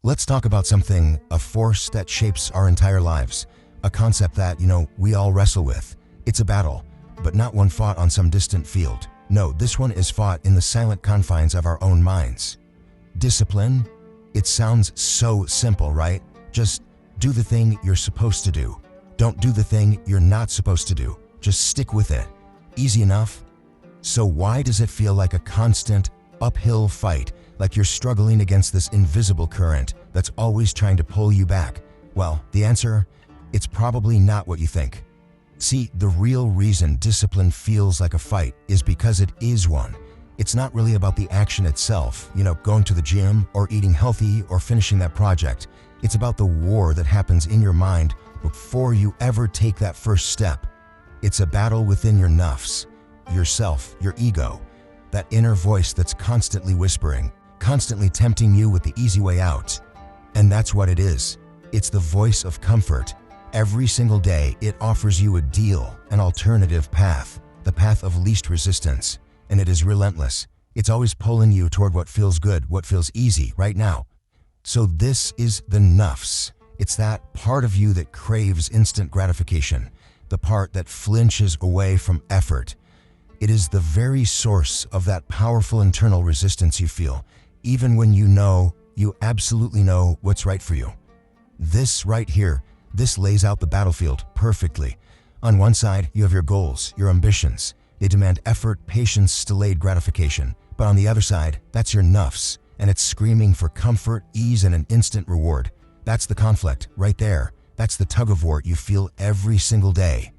Let's talk about something, a force that shapes our entire lives, a concept that, we all wrestle with. It's a battle, but not one fought on some distant field. No, this one is fought in the silent confines of our own minds. Discipline? It sounds so simple, right? Just do the thing you're supposed to do. Don't do the thing you're not supposed to do. Just stick with it. Easy enough? So why does it feel like a constant uphill fight, like you're struggling against this invisible current that's always trying to pull you back? Well, the answer? It's probably not what you think. See, the real reason discipline feels like a fight is because it is one. It's not really about the action itself, going to the gym or eating healthy or finishing that project. It's about the war that happens in your mind before you ever take that first step. It's a battle within your nafs, yourself, your ego, that inner voice that's constantly whispering, constantly tempting you with the easy way out. And that's what it is. It's the voice of comfort. Every single day, it offers you a deal, an alternative path, the path of least resistance. And it is relentless. It's always pulling you toward what feels good, what feels easy right now. So this is the nafs. It's that part of you that craves instant gratification, the part that flinches away from effort. It is the very source of that powerful internal resistance you feel, even when you absolutely know what's right for you. This right here, this lays out the battlefield perfectly. On one side, you have your goals, your ambitions. They demand effort, patience, delayed gratification. But on the other side, that's your nafs, and it's screaming for comfort, ease, and an instant reward. That's the conflict, right there. That's the tug-of-war you feel every single day.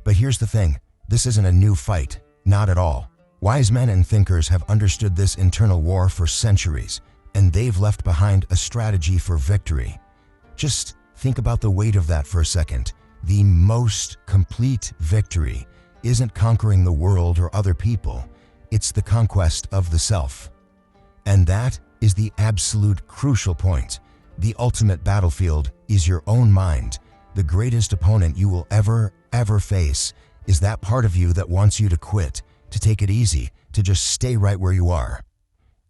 But here's the thing, this isn't a new fight, not at all. Wise men and thinkers have understood this internal war for centuries, and they've left behind a strategy for victory. Just think about the weight of that for a second. The most complete victory isn't conquering the world or other people, it's the conquest of the self. And that is the absolute crucial point. The ultimate battlefield is your own mind. The greatest opponent you will ever face is that part of you that wants you to quit, to take it easy, to just stay right where you are.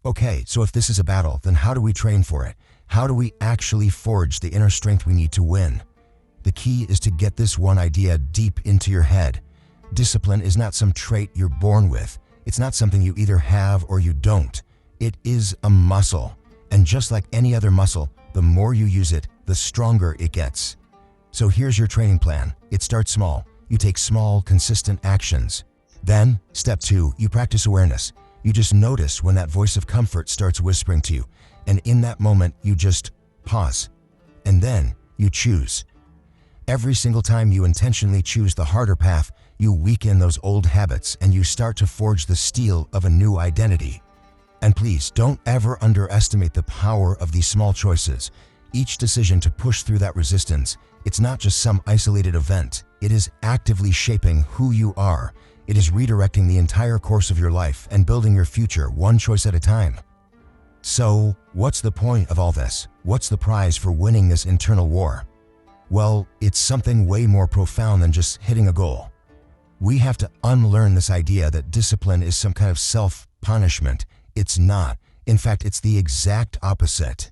Okay, so if this is a battle, then how do we train for it? How do we actually forge the inner strength we need to win? The key is to get this one idea deep into your head. Discipline is not some trait you're born with. It's not something you either have or you don't. It is a muscle. And just like any other muscle, the more you use it, the stronger it gets. So here's your training plan. It starts small. You take small, consistent actions. Then, step 2, you practice awareness. You just notice when that voice of comfort starts whispering to you. And in that moment, you just pause. And then you choose. Every single time you intentionally choose the harder path, you weaken those old habits and you start to forge the steel of a new identity. And please, don't ever underestimate the power of these small choices. Each decision to push through that resistance, it's not just some isolated event. It is actively shaping who you are. It is redirecting the entire course of your life and building your future one choice at a time. So, what's the point of all this? What's the prize for winning this internal war? Well, it's something way more profound than just hitting a goal. We have to unlearn this idea that discipline is some kind of self-punishment. It's not. In fact, it's the exact opposite.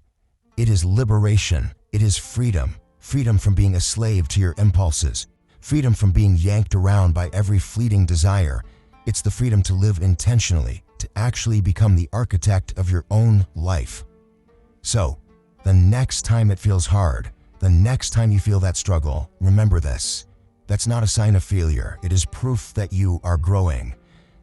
It is liberation. It is freedom. Freedom from being a slave to your impulses. Freedom from being yanked around by every fleeting desire. It's the freedom to live intentionally, to actually become the architect of your own life. So, the next time it feels hard, the next time you feel that struggle, remember this. That's not a sign of failure. It is proof that you are growing.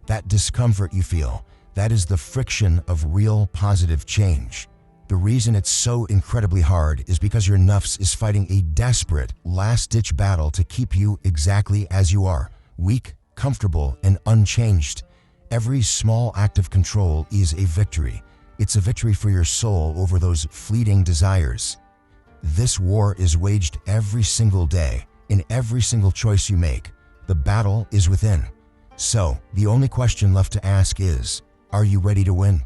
That discomfort you feel, that is the friction of real positive change. The reason it's so incredibly hard is because your nafs is fighting a desperate, last-ditch battle to keep you exactly as you are, weak, comfortable, and unchanged. Every small act of control is a victory. It's a victory for your soul over those fleeting desires. This war is waged every single day, in every single choice you make. The battle is within. So, the only question left to ask is, are you ready to win?